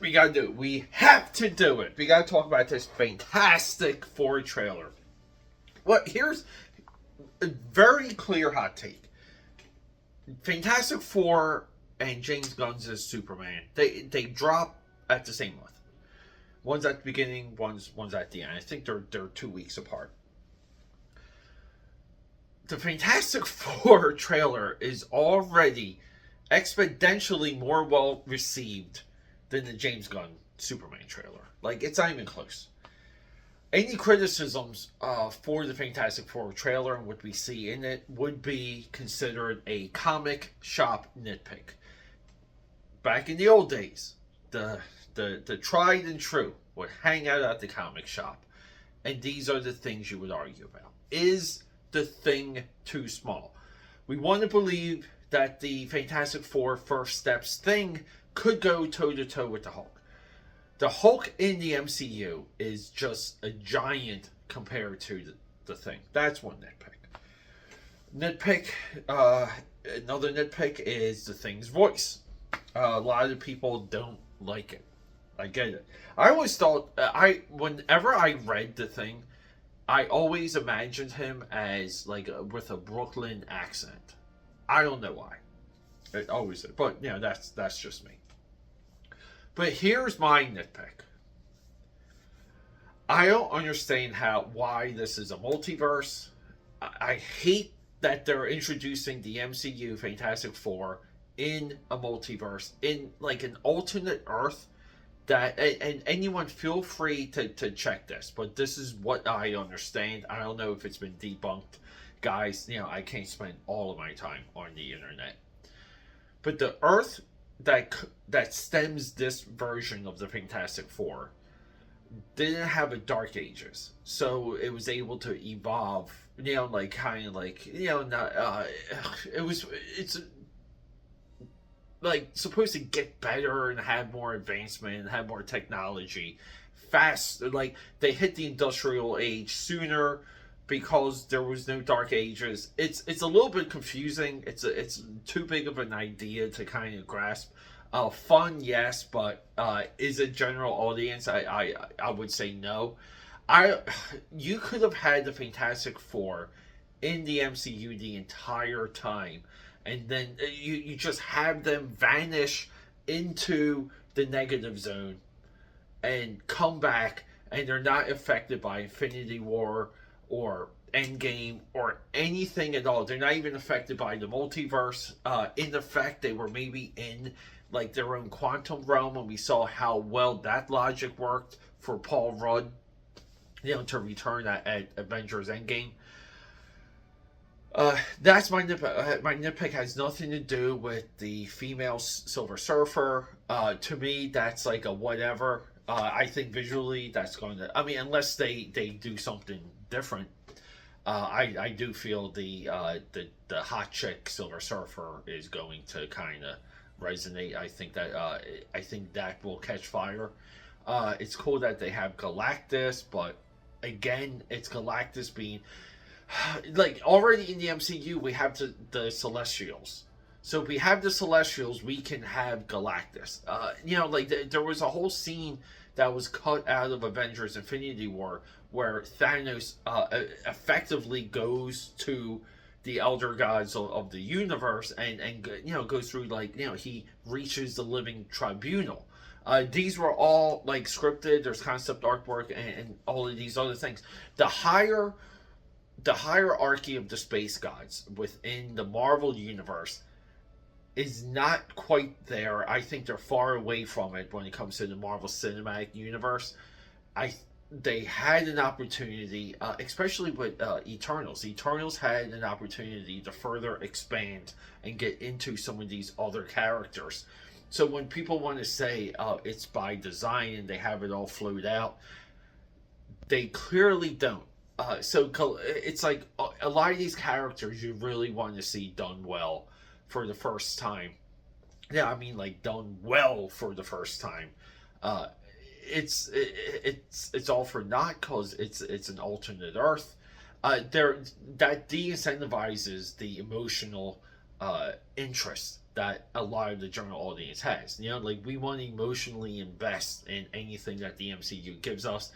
We gotta do it. We have to do it. We gotta talk about this Fantastic Four trailer. Here's a very clear hot take. Fantastic Four and James Gunn's Superman, they drop at the same month. One's at the beginning, one's at the end. I think they're 2 weeks apart. The Fantastic Four trailer is already exponentially more well received than the James Gunn Superman trailer. Like, it's not even close. Any criticisms for the Fantastic Four trailer and what we see in it would be considered a comic shop nitpick. Back in the old days, the tried and true would hang out at the comic shop, and these are the things you would argue about. Is the thing too small? We want to believe that the Fantastic Four First Steps thing could go toe-to-toe with the Hulk. The Hulk in the MCU is just a giant compared to the thing. That's one nitpick. Another nitpick is the thing's voice. A lot of people don't like it. I get it. I always thought, whenever I read the thing, I always imagined him as like with a Brooklyn accent. I don't know why. It always did. But that's just me. But here's my nitpick. I don't understand why this is a multiverse. I hate that they're introducing the MCU Fantastic Four in a multiverse, in like an alternate Earth. And anyone feel free to check this, but this is what I understand. I don't know if it's been debunked. Guys, I can't spend all of my time on the internet. But the Earth that stems this version of the Fantastic Four didn't have a Dark Ages, so it was able to evolve. It's like supposed to get better and have more advancement and have more technology fast. Like, they hit the industrial age sooner because there was no Dark Ages. It's a little bit confusing. It's too big of an idea to kind of grasp. Fun, yes, but is it general audience? I would say no. You could have had the Fantastic Four in the MCU the entire time, and then you just have them vanish into the negative zone and come back, and they're not affected by Infinity War or Endgame or anything at all. They're not even affected by the multiverse. In effect, they were maybe in like their own quantum realm, and we saw how well that logic worked for Paul Rudd, to return at Avengers Endgame. That's my nitpick. My nitpick has nothing to do with the female Silver Surfer. To me, that's like a whatever. I think visually that's going to... I mean, unless they do something different. I do feel the hot chick Silver Surfer is going to kind of resonate. I think that will catch fire. It's cool that they have Galactus, but again, it's Galactus being... Like, already in the MCU, we have the Celestials. So if we have the Celestials, we can have Galactus. There was a whole scene that was cut out of Avengers Infinity War where Thanos effectively goes to the Elder Gods of the universe and goes through, he reaches the Living Tribunal. These were all, scripted. There's concept artwork and all of these other things. The hierarchy of the space gods within the Marvel universe is not quite there. I think they're far away from it when it comes to the Marvel Cinematic Universe. They had an opportunity, especially with Eternals. Eternals had an opportunity to further expand and get into some of these other characters. So when people want to say it's by design and they have it all flowed out, they clearly don't. So it's like a lot of these characters you really want to see done well for the first time. Yeah, I mean, done well for the first time. It's all for naught because it's an alternate Earth. That de-incentivizes the emotional interest that a lot of the general audience has. You know, like we want to emotionally invest in anything that the MCU gives us.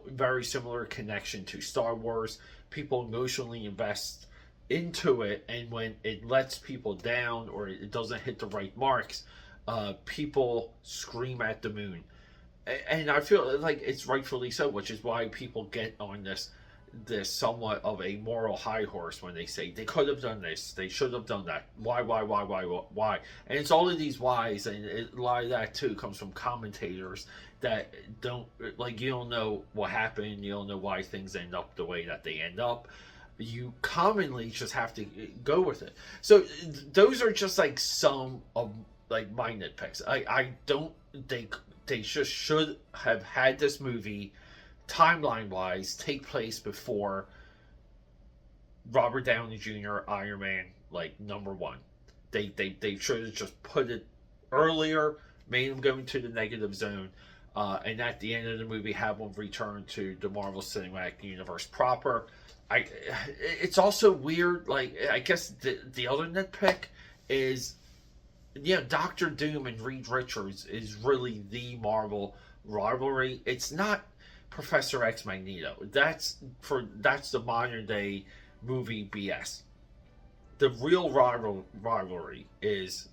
Very similar connection to Star Wars. People emotionally invest into it, and when it lets people down or it doesn't hit the right marks, people scream at the moon. And I feel like it's rightfully so, which is why people get on this somewhat of a moral high horse when they say they could have done this, they should have done that. Why? And it's all of these whys, and a lot of that too comes from commentators that don't like. You don't know what happened. You don't know why things end up the way that they end up. You commonly just have to go with it. So those are just like some of like my nitpicks. I don't think they just should have had this movie timeline wise take place before Robert Downey Jr. Iron Man like number one. They should have just put it earlier, made him go into the negative zone, and at the end of the movie have him return to the Marvel Cinematic Universe proper. It's also weird. Like I guess the other nitpick is, yeah, Doctor Doom and Reed Richards is really the Marvel rivalry. It's not Professor X Magneto. That's the modern day movie BS. The real rivalry is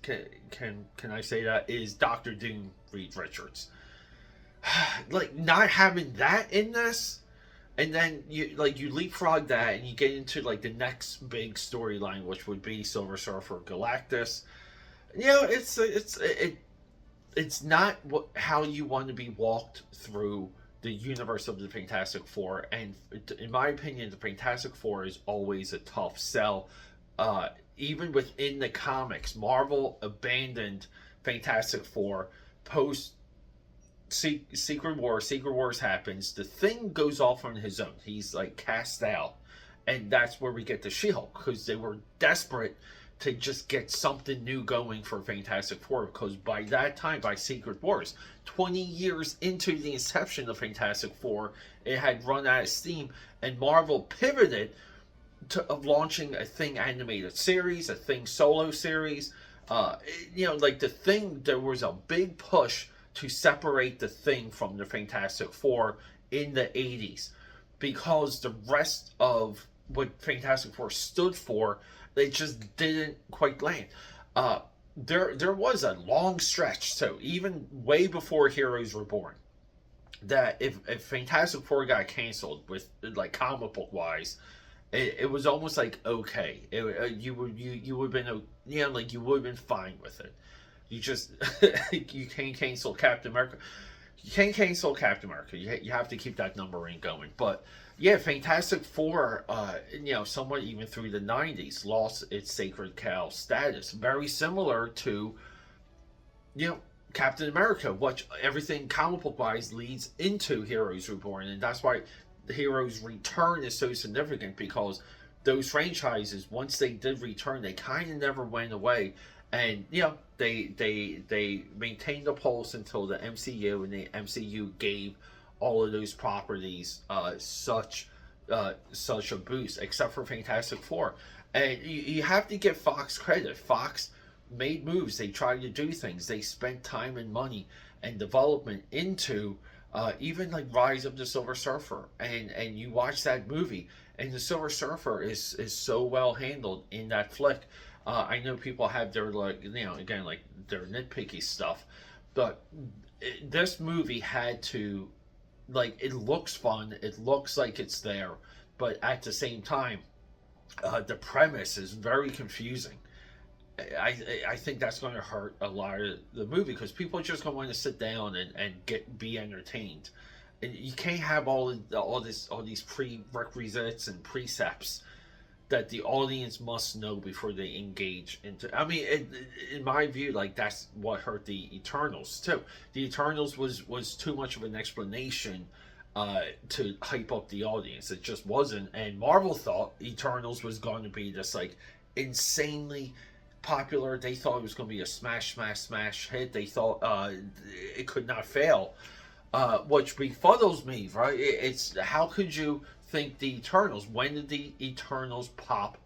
can I say that is Doctor Doom Reed Richards. Like not having that in this, and then you leapfrog that and you get into like the next big storyline, which would be Silver Surfer Galactus. You know, it's not how you want to be walked through the universe of the Fantastic Four, and in my opinion, the Fantastic Four is always a tough sell. Even within the comics, Marvel abandoned Fantastic Four post Secret Wars. Secret Wars happens. The Thing goes off on his own. He's like cast out, and that's where we get the She-Hulk, because they were desperate to just get something new going for Fantastic Four, because by that time, by Secret Wars, 20 years into the inception of Fantastic Four, it had run out of steam, and Marvel pivoted of launching a Thing animated series, a Thing solo series. Like the Thing, there was a big push to separate the Thing from the Fantastic Four in the 80s, because the rest of what Fantastic Four stood for, they just didn't quite land. There was a long stretch, so even way before Heroes Were Born, that if Fantastic Four got canceled with like comic book wise, it was almost like okay, you would have been you would have been fine with it. You just you can't cancel Captain America. You can't cancel Captain America. You have to keep that numbering going, but. Yeah, Fantastic Four, somewhat even through the 90s, lost its sacred cow status. Very similar to, Captain America, which everything comic book wise leads into Heroes Reborn. And that's why the Heroes Return is so significant, because those franchises, once they did return, they kind of never went away. And, they maintained the pulse until the MCU, and the MCU gave all of those properties such a boost, except for Fantastic Four. And you have to give Fox credit. Fox made moves. They tried to do things. They spent time and money and development into even like Rise of the Silver Surfer. And you watch that movie, and the Silver Surfer is so well handled in that flick. I know people have their again like their nitpicky stuff, but this movie had to. Like, it looks fun, it looks like it's there, but at the same time, the premise is very confusing. I think that's going to hurt a lot of the movie, because people are just going to want to sit down and be entertained. And you can't have all these prerequisites and precepts that the audience must know before they engage into. I mean, in my view, like that's what hurt the Eternals too. The Eternals was too much of an explanation to hype up the audience. It just wasn't. And Marvel thought Eternals was going to be this like insanely popular. They thought it was going to be a smash hit. They thought it could not fail, which befuddles me. Right? It's how could you think the Eternals? When did the Eternals pop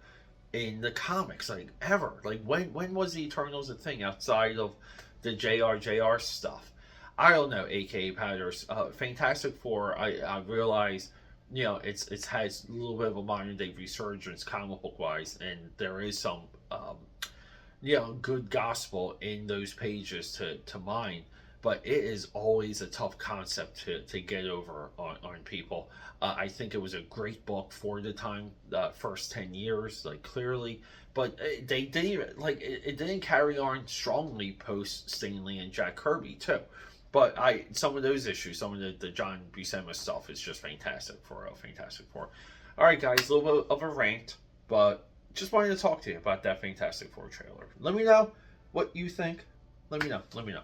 in the comics, like ever. Like when was the Eternals a thing outside of the JRJR stuff? I don't know. AKAPAD or Fantastic Four. I realize, you know, it's has a little bit of a modern day resurgence comic book wise, and there is some you know, good gospel in those pages to mine. But it is always a tough concept to get over on people. I think it was a great book for the time, first 10 years, like clearly. But they didn't, like, it didn't carry on strongly post Stanley and Jack Kirby, too. But some of those issues, some of the John Buscema stuff is just fantastic for a Fantastic Four. All right, guys, a little bit of a rant, but just wanted to talk to you about that Fantastic Four trailer. Let me know what you think. Let me know. Let me know.